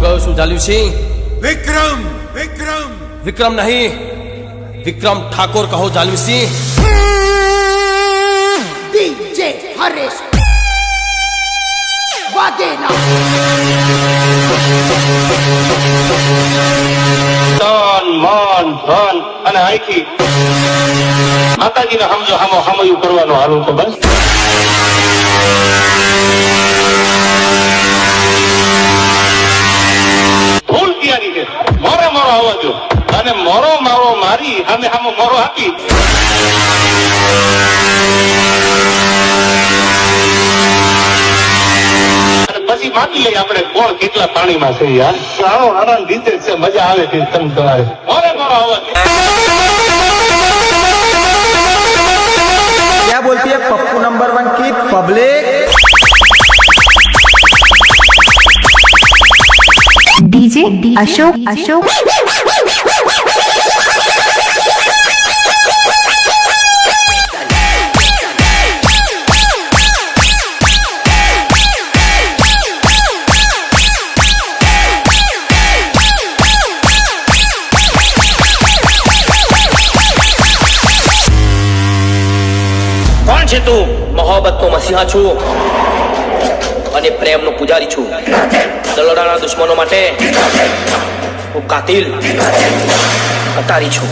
ગયો છું જાલ્યુસી? વિક્રમ વિક્રમ વિક્રમ નહીં, વિક્રમ ઠાકોર કહો જાલ્યુસી. ડીજે હરેશ વાઘેલા. તન મન ધન અને આઈથી માતાજીને સમજો સમયું કરવાનો હારું તો બસ. ભૂલ તૈયારી છે મોરે મોરો આવવા દો અને મોરો મારો મારી સામે સામે મોરો આપી પછી માપી લઈ આપણે કોણ કેટલા પાણીમાં છે યાર. આવો આનંદ રીતે છે, મજા આવે છે. તમે તમારે મોરે મોરો આવવા દો. क्या बोलती है पप्पू नंबर 1 की पब्लिक? डीजे अशोक अशोक કોણ છે તું? મોહબ્બતનો મસીહા છું અને પ્રેમનો પૂજારી છું. દલડાના દુશ્મનો માટે હું કાતિલ કટારી છું.